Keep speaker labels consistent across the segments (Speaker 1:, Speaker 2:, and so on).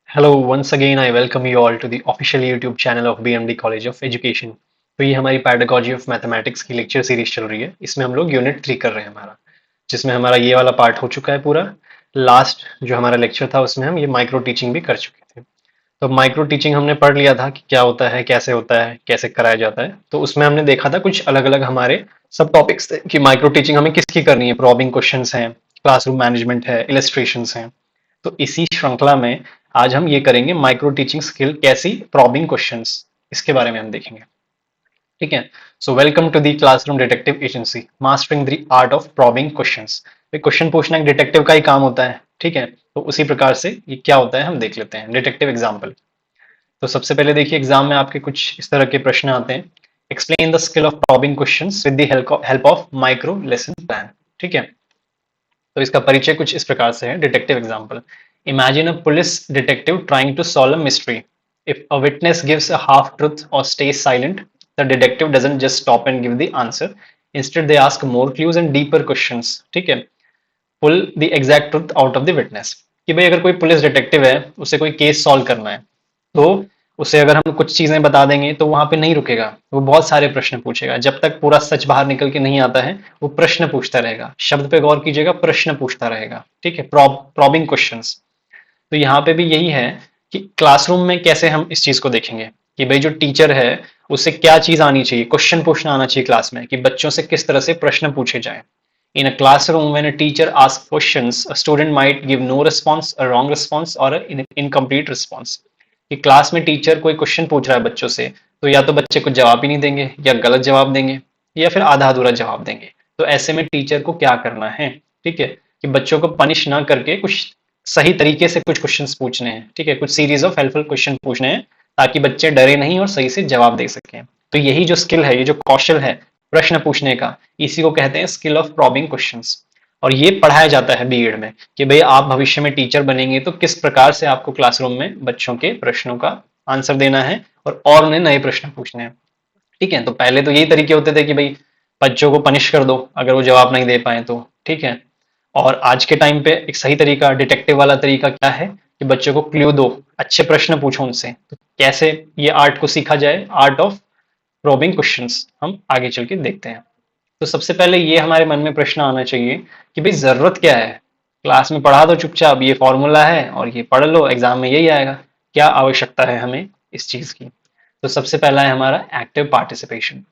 Speaker 1: Hello, once again I welcome you all to the official YouTube channel of BMD College of Education। तो ये हमारी pedagogy of mathematics की lecture series चल रही है। इसमें हम लोग यूनिट 3 कर रहे हैं हमारा, जिसमें हमारा ये वाला पार्ट हो चुका है पूरा। लास्ट जो हमारा लेक्चर था उसमें हम ये माइक्रो टीचिंग भी कर चुके थे। तो माइक्रो टीचिंग हमने पढ़ लिया था कि क्या होता है, कैसे कराया जाता है। तो उसमें हमने देखा था कुछ अलग अलग हमारे सब टॉपिक्स थे कि माइक्रो टीचिंग हमें किसकी करनी है। प्रॉबिंग क्वेश्चंस हैं, क्लासरूम मैनेजमेंट है, इलस्ट्रेशंस हैं। तो इसी श्रृंखला में आज हम ये करेंगे माइक्रो टीचिंग स्किल कैसी प्रॉबिंग क्वेश्चंस, इसके बारे में हम देखेंगे। ठीक है। So welcome to the classroom detective agency mastering the art of probing questions. Question पूछना एक डिटेक्टिव का ही काम होता है। ठीक है। तो उसी प्रकार से ये क्या होता है हम देख लेते हैं डिटेक्टिव एग्जाम्पल। तो सबसे पहले देखिए एग्जाम में आपके कुछ इस तरह के प्रश्न आते हैं। Explain the skill of probing questions with the help of micro lesson plan. ठीक है। तो इसका परिचय कुछ इस प्रकार से है। Detective example: imagine a police detective trying to solve a mystery. If a witness gives a half truth और stays silent, the detective doesn't just stop and give the answer. Instead, they ask more clues and deeper questions. ठीक है। Pull the exact truth out of the witness. कि भाई अगर कोई police detective है, उसे कोई केस सॉल्व करना है, तो उसे अगर हम कुछ चीजें बता देंगे तो वहां पे नहीं रुकेगा, वो बहुत सारे प्रश्न पूछेगा। जब तक पूरा सच बाहर निकल के नहीं आता है वो प्रश्न पूछता रहेगा। शब्द पे गौर कीजिएगा, प्रश्न पूछता रहेगा। ठीक है। Probing questions. तो यहाँ पे भी यही है कि क्लासरूम में कैसे हम इस चीज को देखेंगे कि भाई जो टीचर है उसे क्या चीज आनी चाहिए, क्वेश्चन पूछना आना चाहिए क्लास में, कि बच्चों से किस तरह से प्रश्न पूछे जाए। In a classroom, when a teacher asks questions, a student might give no response, a wrong response, or an incomplete response. कि क्लास में टीचर कोई क्वेश्चन पूछ रहा है बच्चों से, तो या तो बच्चे कुछ जवाब ही नहीं देंगे, या गलत जवाब देंगे, या फिर आधा अधूरा जवाब देंगे। तो ऐसे में टीचर को क्या करना है? ठीक है, कि बच्चों को पनिश ना करके कुछ सही तरीके से कुछ क्वेश्चंस पूछने हैं। ठीक है, कुछ सीरीज ऑफ हेल्पफुल क्वेश्चन पूछने हैं ताकि बच्चे डरे नहीं और सही से जवाब दे सकें। तो यही जो स्किल है, ये जो कौशल है प्रश्न पूछने का, इसी को कहते हैं स्किल ऑफ प्रॉबिंग क्वेश्चंस। और ये पढ़ाया जाता है बीएड में कि भाई आप भविष्य में टीचर बनेंगे तो किस प्रकार से आपको क्लासरूम में बच्चों के प्रश्नों का आंसर देना है और उन्हें नए प्रश्न पूछने हैं। ठीक है। तो पहले तो यही तरीके होते थे कि भाई बच्चों को पनिश कर दो अगर वो जवाब नहीं दे पाए तो। ठीक है। और आज के टाइम पे एक सही तरीका, डिटेक्टिव वाला तरीका क्या है कि बच्चों को क्लू दो, अच्छे प्रश्न पूछो उनसे। तो कैसे ये आर्ट को सीखा जाए, आर्ट ऑफ प्रोबिंग क्वेश्चंस, हम आगे चल के देखते हैं। तो सबसे पहले ये हमारे मन में प्रश्न आना चाहिए कि भाई जरूरत क्या है। क्लास में पढ़ा दो चुपचाप, ये फॉर्मूला है और ये पढ़ लो, एग्जाम में यही आएगा। क्या आवश्यकता है हमें इस चीज की? तो सबसे पहला है हमारा एक्टिव पार्टिसिपेशन।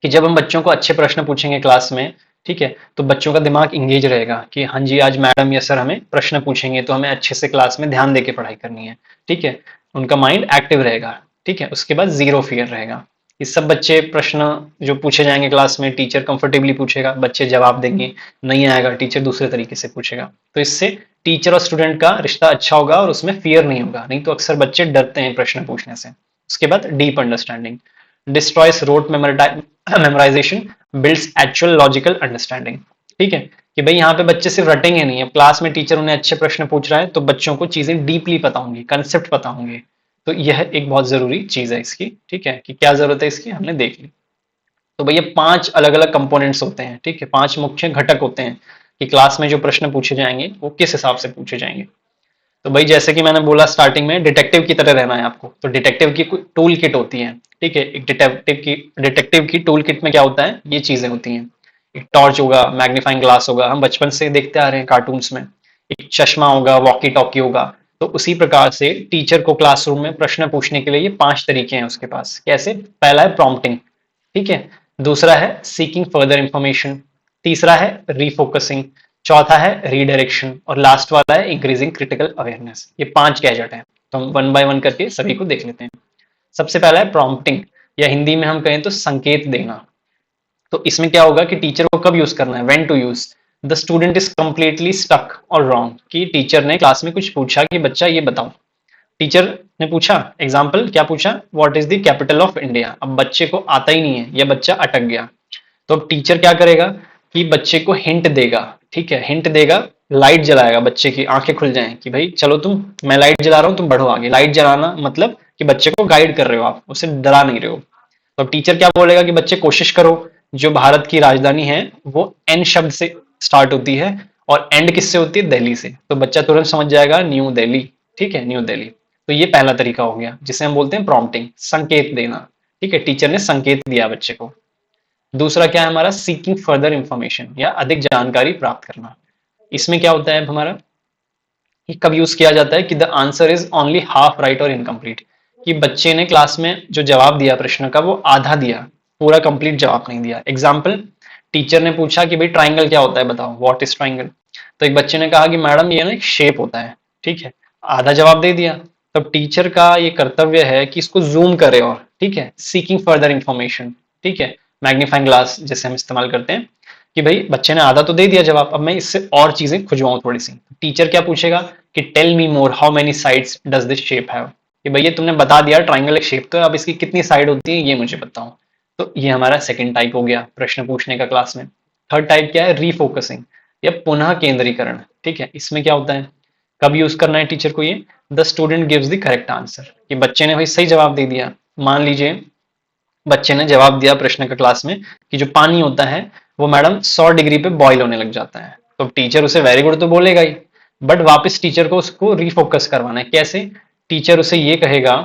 Speaker 1: कि जब हम बच्चों को अच्छे प्रश्न पूछेंगे क्लास में, ठीक है, तो बच्चों का दिमाग इंगेज रहेगा कि हाँ जी आज मैडम या सर हमें प्रश्न पूछेंगे तो हमें अच्छे से क्लास में ध्यान देके पढ़ाई करनी है। ठीक है। उनका माइंड एक्टिव रहेगा। ठीक है। उसके बाद जीरो फियर रहेगा। ये सब बच्चे प्रश्न जो पूछे जाएंगे क्लास में, टीचर कंफर्टेबली पूछेगा, बच्चे जवाब देंगे। नहीं आएगा, टीचर दूसरे तरीके से पूछेगा। तो इससे टीचर और स्टूडेंट का रिश्ता अच्छा होगा और उसमें फियर नहीं होगा। नहीं तो अक्सर बच्चे डरते हैं प्रश्न पूछने से। उसके बाद deep understanding. Destroys rote memorisation, builds actual logical understanding. ठीक है, कि भाई यहाँ पे बच्चे सिर्फ रटेंगे नहीं। अब क्लास में टीचर उन्हें अच्छे प्रश्न पूछ रहा है तो बच्चों को चीजें डीपली पता होंगी, कंसेप्ट पता होंगे। तो यह एक बहुत जरूरी चीज है इसकी। ठीक है, कि क्या जरूरत है इसकी हमने देख ली। तो भैया 5 अलग अलग कंपोनेंट्स होते हैं। ठीक है, 5 मुख्य घटक होते हैं कि क्लास में जो प्रश्न पूछे जाएंगे वो किस हिसाब से पूछे जाएंगे। तो भाई जैसे कि मैंने बोला स्टार्टिंग में, डिटेक्टिव की तरह रहना है आपको। तो डिटेक्टिव की टूल किट होती है। ठीक है, एक डिटेक्टिव की टूल किट में क्या होता है, ये चीजें होती हैं। एक टॉर्च होगा, मैग्नीफाइंग ग्लास होगा, हम बचपन से देखते आ रहे हैं कार्टून्स में। एक चश्मा होगा, वॉकी टॉकी होगा। तो उसी प्रकार से टीचर को क्लासरूम में प्रश्न पूछने के लिए ये 5 तरीके हैं उसके पास। कैसे? पहला है प्रॉम्प्टिंग। ठीक है। दूसरा है सीकिंग फर्दर इंफॉर्मेशन। तीसरा है रीफोकसिंग। चौथा है रीडायरेक्शन और लास्ट वाला है इंक्रीजिंग क्रिटिकल अवेयरनेस। ये 5 गैजेट हैं। तो हम वन बाय वन करके सभी को देख लेते हैं। सबसे पहला है प्रॉम्प्टिंग, या हिंदी में हम कहें तो संकेत देना। तो इसमें क्या होगा कि टीचर को कब यूज करना है, when to use. The student is completely stuck और रॉन्ग। कि टीचर ने क्लास में कुछ पूछा कि बच्चा ये बताओ। टीचर ने पूछा, एग्जाम्पल क्या पूछा, what is the capital of India. अब बच्चे को आता ही नहीं है या बच्चा अटक गया, तो अब टीचर क्या करेगा कि बच्चे को हिंट देगा। ठीक है, हिंट देगा, लाइट जलाएगा, बच्चे की आंखें खुल जाएं कि भाई चलो तुम, मैं लाइट जला रहा हूं, तुम बढ़ो आगे। लाइट जलाना मतलब कि बच्चे को गाइड कर रहे हो आप, उसे डरा नहीं रहे हो। तो अब टीचर क्या बोलेगा कि बच्चे कोशिश करो, जो भारत की राजधानी है वो एन शब्द से स्टार्ट होती है और एंड किससे होती है, दिल्ली से। तो बच्चा तुरंत समझ जाएगा न्यू दिल्ली, ठीक है, न्यू दिल्ली। तो ये पहला तरीका हो गया जिसे हम बोलते हैं प्रॉम्प्टिंग, संकेत देना। ठीक है, टीचर ने संकेत दिया बच्चे को। दूसरा क्या है हमारा, सीकिंग फर्दर इंफॉर्मेशन या अधिक जानकारी प्राप्त करना। इसमें क्या होता है हमारा, ये कब यूज किया जाता है कि the answer is only half right और इनकम्प्लीट, कि बच्चे ने क्लास में जो जवाब दिया प्रश्न का वो आधा दिया, पूरा कंप्लीट जवाब नहीं दिया। एग्जाम्पल, टीचर ने पूछा कि भाई ट्राइंगल क्या होता है बताओ, व्हाट इज ट्राइंगल। तो एक बच्चे ने कहा कि मैडम ये ना एक शेप होता है, ठीक है, आधा जवाब दे दिया। तब टीचर का ये कर्तव्य है कि इसको जूम करे और, ठीक है, सीकिंग फर्दर इंफॉर्मेशन, ठीक है, मैग्नीफाइंग ग्लास जैसे हम इस्तेमाल करते हैं, कि भाई बच्चे ने आधा तो दे दिया जवाब, अब मैं इससे और चीजें खुजवाऊं थोड़ी सी। टीचर क्या पूछेगा कि tell me more, how many sides does this shape have, कि भैया तुमने बता दिया ट्राइंगल एक शेप तो है, अब इसकी कितनी साइड होती है ये मुझे बताओ। तो ये हमारा सेकंड टाइप हो गया प्रश्न पूछने का क्लास में। थर्ड टाइप क्या है, रीफोकसिंग या पुनः केंद्रीकरण। ठीक है, इसमें क्या होता है, कब यूज करना है टीचर को ये, the student gives the correct answer, कि बच्चे ने भाई सही जवाब दे दिया। मान लीजिए बच्चे ने जवाब दिया प्रश्न का क्लास में कि जो पानी होता है वो मैडम 100 डिग्री पे बॉईल होने लग जाता है। तो टीचर उसे वेरी गुड तो बोलेगा ही, बट वापस टीचर को उसको रिफोकस करवाना है। कैसे, टीचर उसे ये कहेगा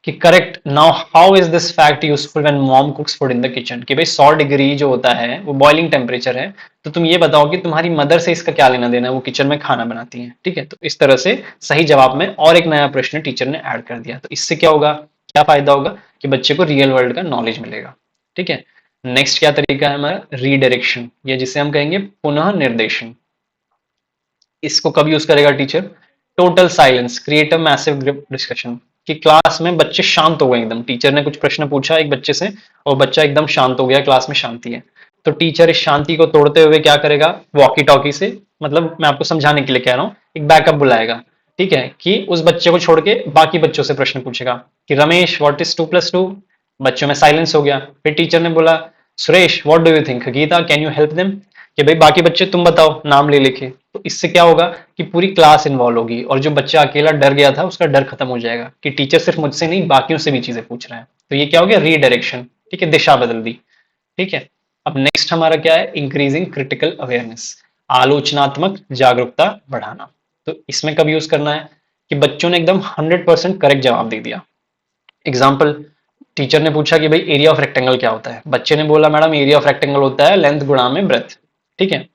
Speaker 1: कि correct now how is this fact useful when mom कुक्स food in the kitchen, कि भाई 100 डिग्री जो होता है वो बॉइलिंग टेम्परेचर है, तो तुम ये बताओ कि तुम्हारी मदर से इसका क्या लेना देना है, वो किचन में खाना बनाती है। ठीक है, तो इस तरह से सही जवाब में और एक नया प्रश्न टीचर ने ऐड कर दिया। तो इससे क्या होगा, क्या फायदा होगा कि बच्चे को रियल वर्ल्ड का नॉलेज मिलेगा। ठीक है, नेक्स्ट क्या तरीका है हमारा, रीडायरेक्शन, या जिसे हम कहेंगे पुनः निर्देशन। इसको कब यूज करेगा teacher, total silence create a massive group discussion, कि क्लास में बच्चे शांत हो गए एकदम, टीचर ने कुछ प्रश्न पूछा एक बच्चे से और बच्चा एकदम शांत हो गया, क्लास में शांति है। तो टीचर इस शांति को तोड़ते हुए क्या करेगा, वॉकी टॉकी से, मतलब मैं आपको समझाने के लिए कह रहा हूँ, एक बैकअप बुलाएगा। ठीक है, कि उस बच्चे को छोड़ के बाकी बच्चों से प्रश्न पूछेगा कि रमेश व्हाट इज 2+2। बच्चों में साइलेंस हो गया। फिर टीचर ने बोला Suresh what do you think, Geeta can you help them, कि भाई बाकी बच्चे तुम बताओ नाम ले लेके। तो इससे क्या होगा कि पूरी क्लास इन्वॉल्व होगी और जो बच्चा अकेला डर गया था उसका डर खत्म हो जाएगा कि टीचर सिर्फ मुझसे नहीं बाकियों से भी चीजें पूछ रहे हैं। तो ये क्या हो गया, रीडायरेक्शन। ठीक है, दिशा बदल दी। ठीक है, अब नेक्स्ट हमारा क्या है, इंक्रीजिंग क्रिटिकल अवेयरनेस, आलोचनात्मक जागरूकता बढ़ाना। तो इसमें कब यूज करना है कि बच्चों ने एकदम 100% करेक्ट जवाब दे दिया। एग्जाम्पल, टीचर ने पूछा कि भाई एरिया ऑफ रेक्टेंगल क्या होता है, बच्चे ने बोला मैडम एरिया ऑफ रेक्टेंगल होता है लेंथ गुणा में ब्रेथ। ठीक है,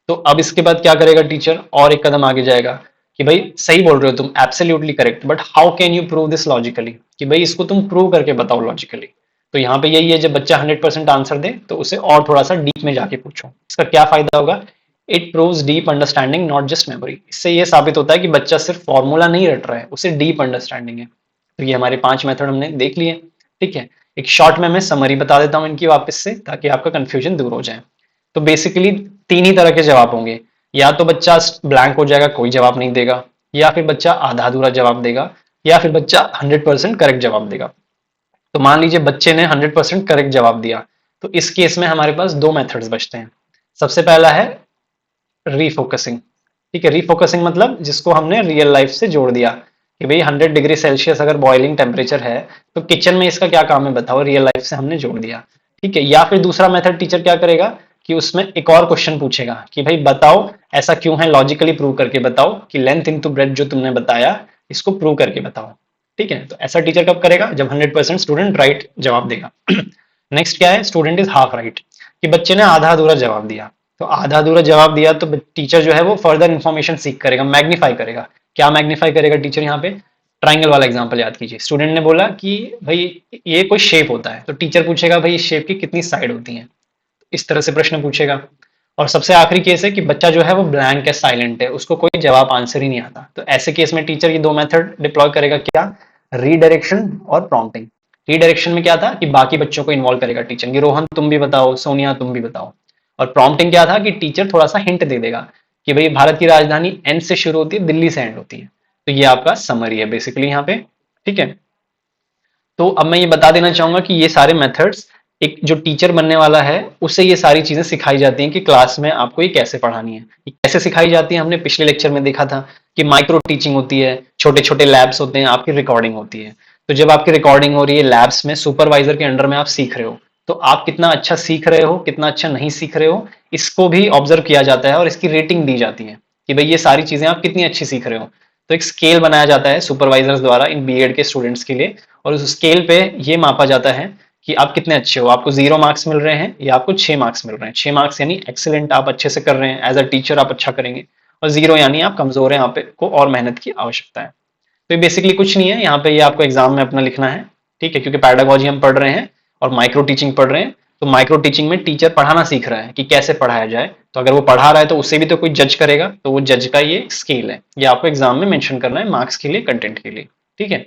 Speaker 1: तो अब इसके बाद क्या करेगा टीचर, और एक कदम आगे जाएगा कि भाई सही बोल रहे हो तुम, absolutely correct, but how can you prove this logically, कि भाई इसको तुम प्रूव करके बताओ लॉजिकली। तो यहाँ पे यही है, जब बच्चा 100% आंसर दे तो उसे और थोड़ा सा डीप में जाके पूछो। इसका क्या फायदा होगा, it proves deep understanding not just memory. इससे ये साबित होता है कि बच्चा सिर्फ फॉर्मूला नहीं रट रहा है, उसे डीप अंडरस्टैंडिंग है। तो ये हमारे 5 मेथड हमने देख लिए। ठीक है, एक शॉर्ट में मैं समरी बता देता हूँ इनकी वापस से, ताकि आपका कंफ्यूजन दूर हो जाए। तो बेसिकली 3 ही तरह के जवाब होंगे, या तो बच्चा ब्लैंक हो जाएगा, कोई जवाब नहीं देगा, या फिर बच्चा आधा अधूरा जवाब देगा, या फिर बच्चा 100% करेक्ट जवाब देगा। तो मान लीजिए बच्चे ने 100% करेक्ट जवाब दिया, तो इस केस में हमारे पास 2 मेथड्स बचते हैं। सबसे पहला है रीफोकसिंग। ठीक है, रीफोकसिंग मतलब जिसको हमने रियल लाइफ से जोड़ दिया कि भाई 100 डिग्री सेल्सियस अगर बॉइलिंग टेम्परेचर है तो किचन में इसका क्या काम है बताओ, रियल लाइफ से हमने जोड़ दिया। ठीक है, या फिर दूसरा मेथड टीचर क्या करेगा कि उसमें एक और क्वेश्चन पूछेगा कि भाई बताओ ऐसा क्यों है, लॉजिकली प्रूव करके बताओ कि लेंथ इनटू ब्रेथ जो तुमने बताया इसको प्रूव करके बताओ। ठीक है, तो ऐसा टीचर कब करेगा, जब 100% स्टूडेंट राइट जवाब देगा। नेक्स्ट क्या है, स्टूडेंट इज हाफ राइट, कि बच्चे ने आधा अधूरा जवाब दिया। तो आधा अधूरा जवाब दिया तो टीचर जो है वो फर्दर इन्फॉर्मेशन सीख करेगा, मैग्नीफाई करेगा। क्या मैग्नीफाई करेगा टीचर, यहाँ पे ट्राइंगल वाला एग्जांपल याद कीजिए। स्टूडेंट ने बोला कि भाई ये कोई शेप होता है, तो टीचर पूछेगा भाई इस शेप की कितनी साइड होती हैं, इस तरह से प्रश्न पूछेगा। और सबसे आखिरी केस है कि बच्चा जो है वो ब्लैंक है, साइलेंट है, उसको कोई जवाब आंसर ही नहीं आता। तो ऐसे केस में टीचर ये 2 मेथड डिप्लॉय करेगा, क्या, रीडायरेक्शन और प्रॉम्प्टिंग। रीडायरेक्शन में क्या था कि बाकी बच्चों को इन्वॉल्व करेगा टीचर, कि रोहन तुम भी बताओ, सोनिया तुम भी बताओ। और प्रॉम्प्टिंग क्या था कि टीचर थोड़ा सा हिंट दे देगा कि भाई भारत की राजधानी एन से शुरू होती है, दिल्ली से एंड होती है। तो ये आपका समरी है बेसिकली यहाँ पे। ठीक है, तो अब मैं ये बता देना चाहूंगा कि ये सारे मेथड्स एक जो टीचर बनने वाला है उसे ये सारी चीजें सिखाई जाती हैं कि क्लास में आपको ये कैसे पढ़ानी है। ये कैसे सिखाई जाती है, हमने पिछले लेक्चर में देखा था कि माइक्रो टीचिंग होती है, छोटे छोटे लैब्स होते हैं, आपकी रिकॉर्डिंग होती है। तो जब आपकी रिकॉर्डिंग हो रही है लैब्स में, सुपरवाइजर के अंडर में आप सीख रहे हो, तो आप कितना अच्छा सीख रहे हो, कितना अच्छा नहीं सीख रहे हो, इसको भी ऑब्जर्व किया जाता है और इसकी रेटिंग दी जाती है कि भाई ये सारी चीजें आप कितनी अच्छी सीख रहे हो। तो एक स्केल बनाया जाता है सुपरवाइजर्स द्वारा इन बीएड के स्टूडेंट्स के लिए, और उस स्केल पे ये मापा जाता है कि आप कितने अच्छे हो, आपको 0 मार्क्स मिल रहे हैं या आपको 6 मार्क्स मिल रहे हैं। 6 मार्क्स यानी एक्सीलेंट, आप अच्छे से कर रहे हैं, एज अ टीचर आप अच्छा करेंगे, और 0 यानी आप कमजोर हैं, आप को और मेहनत की आवश्यकता है। तो ये बेसिकली कुछ नहीं है, यहाँ पे ये आपको एग्जाम में अपना लिखना है, ठीक है, क्योंकि पैडागोजी हम पढ़ रहे हैं और माइक्रो टीचिंग पढ़ रहे हैं। तो माइक्रो टीचिंग में टीचर पढ़ाना सीख रहा है कि कैसे पढ़ाया जाए, तो अगर वो पढ़ा रहा है तो उसे भी तो कोई जज करेगा, तो वो जज का ये स्केल है, ये आपको एग्जाम में मेंशन करना है मार्क्स के लिए, कंटेंट के लिए, ठीक है।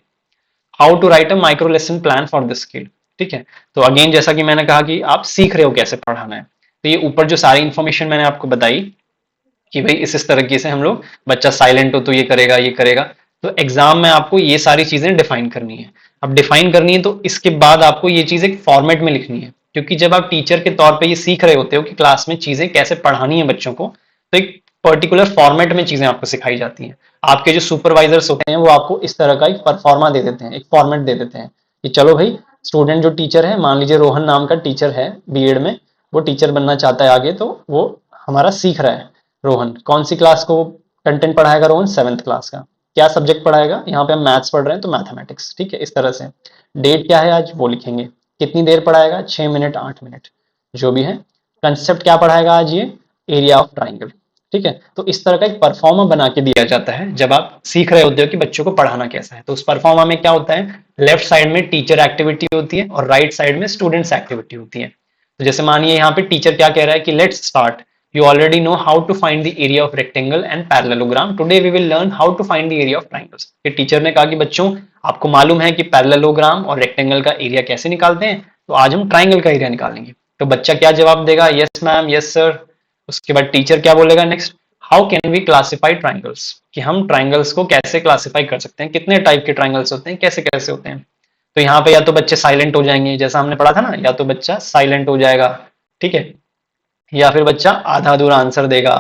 Speaker 1: How to write a micro lesson plan for this skill, ठीक है। तो अगेन जैसा कि मैंने कहा कि आप सीख रहे हो कैसे पढ़ाना है, तो ये ऊपर जो सारी इंफॉर्मेशन मैंने आपको बताई कि भाई इस तरीके से हम लोग, बच्चा साइलेंट हो तो ये करेगा ये करेगा, तो एग्जाम में आपको ये सारी चीजें डिफाइन करनी है। अब डिफाइन करनी है तो इसके बाद आपको ये चीज एक फॉर्मेट में लिखनी है, क्योंकि जब आप टीचर के तौर पे ये सीख रहे होते हो कि क्लास में चीजें कैसे पढ़ानी है बच्चों को, तो एक पर्टिकुलर फॉर्मेट में चीजें आपको सिखाई जाती हैं। आपके जो सुपरवाइजर्स होते हैं वो आपको इस तरह का एक परफॉर्मा दे देते हैं, एक फॉर्मेट दे देते हैं कि चलो भाई, स्टूडेंट जो टीचर है, मान लीजिए रोहन नाम का टीचर है बीएड में, वो टीचर बनना चाहता है आगे, तो वो हमारा सीख रहा है। रोहन कौन सी क्लास को कंटेंट पढ़ाएगा? रोहन 7th क्लास का। क्या सब्जेक्ट पढ़ाएगा? यहाँ पे हम मैथ्स पढ़ रहे हैं तो मैथमेटिक्स, ठीक है, इस तरह से। डेट क्या है आज, वो लिखेंगे। कितनी देर पढ़ाएगा? 6 मिनट 8 मिनट, जो भी है। कंसेप्ट क्या पढ़ाएगा आज ये? एरिया ऑफ ट्राइंगल, ठीक है। तो इस तरह का एक परफॉर्मा बना के दिया जाता है जब आप सीख रहे होते हो कि बच्चों को पढ़ाना कैसा है। तो उस परफॉर्मा में क्या होता है, लेफ्ट साइड में टीचर एक्टिविटी होती है और राइट साइड में स्टूडेंट्स एक्टिविटी होती है। तो जैसे मानिए यहाँ पे टीचर क्या कह रहा है कि let's start, you already know how to find the area of rectangle and parallelogram, today we will learn how to find the area of triangles। ये टीचर ने कहा कि बच्चों, आपको मालूम है कि पैरेललोग्राम और रेक्टेंगल का एरिया कैसे निकालते हैं, तो आज हम ट्राइंगल का एरिया निकालेंगे। तो बच्चा क्या जवाब देगा? Yes ma'am, yes sir. उसके बाद टीचर क्या बोलेगा next? How can we classify triangles, कि हम ट्राइंगल्स को कैसे क्लासिफाई कर सकते हैं, कितने टाइप के ट्राइंगल्स होते हैं, कैसे कैसे होते हैं। तो यहाँ पे या तो बच्चे साइलेंट हो जाएंगे, जैसा हमने पढ़ा था ना, या तो बच्चा साइलेंट हो जाएगा, ठीक है, या फिर बच्चा आधा अधूरा आंसर देगा,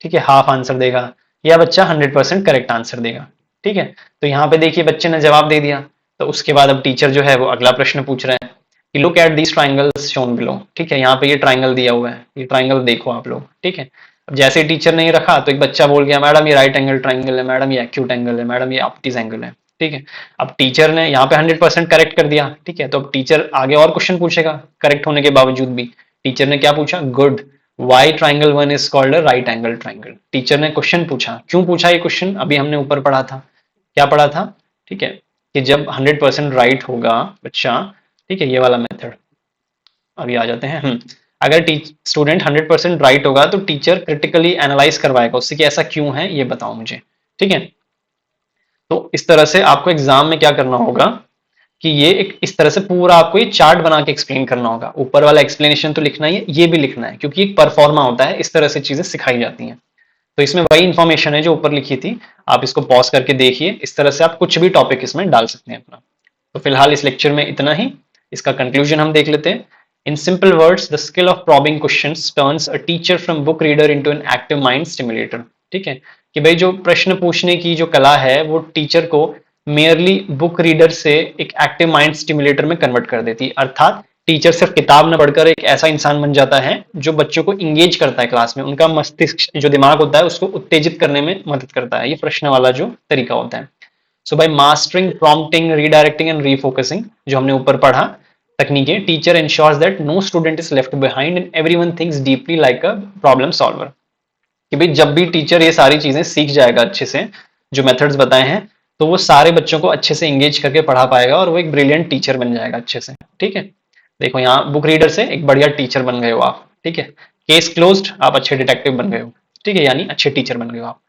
Speaker 1: ठीक है, हाफ आंसर देगा, या बच्चा 100% करेक्ट आंसर देगा, ठीक है। तो यहाँ पे देखिए बच्चे ने जवाब दे दिया, तो उसके बाद अब टीचर जो है वो अगला प्रश्न पूछ रहे हैं कि look at these triangles shown below, ठीक है, यहाँ पे ये ट्राइंगल दिया हुआ है, ये ट्राइंगल देखो आप लोग, ठीक है। अब जैसे टीचर ने रखा तो एक बच्चा बोल गया, मैडम ये राइट एंगल ट्राइंगल है, मैडम ये एक्यूट एंगल है, मैडम ये ऑप्टिज एंगल है, ठीक है। अब टीचर ने यहाँ पे 100% करेक्ट कर दिया, ठीक है। तो अब टीचर आगे और क्वेश्चन पूछेगा करेक्ट होने के बावजूद भी। टीचर ने क्या पूछा? Good, why triangle one is called a right angle triangle. Teacher ने क्वेश्चन पूछा, क्यों पूछा ये क्वेश्चन? अभी हमने ऊपर पढ़ा था, क्या पढ़ा था, ठीक है, कि जब 100% राइट होगा बच्चा, ठीक है, ये वाला मेथड अभी आ जाते हैं। अगर स्टूडेंट 100% राइट होगा तो टीचर क्रिटिकली एनालाइज करवाएगा उससे कि ऐसा क्यों है, ये बताओ मुझे, ठीक है। तो इस तरह से आपको एग्जाम में क्या करना होगा कि ये एक इस तरह से पूरा आपको ये चार्ट बना के एक्सप्लेन करना होगा। ऊपर वाला एक्सप्लेनेशन तो लिखना ही है, ये भी लिखना है, क्योंकि एक परफॉर्मा होता है, इस तरह से चीजें सिखाई जाती हैं। तो इसमें वही इंफॉर्मेशन है जो ऊपर लिखी थी, आप इसको पॉज करके देखिए, इस तरह से आप कुछ भी टॉपिक इसमें डाल सकते हैं अपना। तो फिलहाल इस लेक्चर में इतना ही, इसका कंक्लूजन हम देख लेते हैं। In simple words, the skill of probing questions turns a teacher from book reader into an active mind stimulator, ठीक है, कि भाई जो प्रश्न पूछने की जो कला है वो टीचर को मेयरली बुक रीडर से एक एक्टिव माइंड स्टिमुलेटर में कन्वर्ट कर देती है। अर्थात टीचर सिर्फ किताब न पढ़कर एक ऐसा इंसान बन जाता है जो बच्चों को इंगेज करता है क्लास में, उनका मस्तिष्क जो दिमाग होता है उसको उत्तेजित करने में मदद करता है, ये प्रश्न वाला जो तरीका होता है। So by mastering prompting, redirecting and refocusing, जो हमने ऊपर पढ़ा तकनीकें, teacher ensures that no student is left behind and everyone thinks deeply like a problem solver. कि भाई जब भी टीचर ये सारी चीजें सीख जाएगा अच्छे से, जो मेथड्स बताए हैं, तो वो सारे बच्चों को अच्छे से इंगेज करके पढ़ा पाएगा और वो एक ब्रिलियंट टीचर बन जाएगा अच्छे से, ठीक है। देखो यहाँ बुक रीडर से एक बढ़िया टीचर बन गए हो आप, ठीक है। केस क्लोज्ड, आप अच्छे डिटेक्टिव बन गए हो, ठीक है, यानी अच्छे टीचर बन गए हो आप।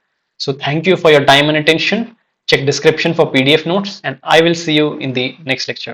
Speaker 1: So thank you for your time and attention. Check description for PDF notes and I will see you in the next lecture.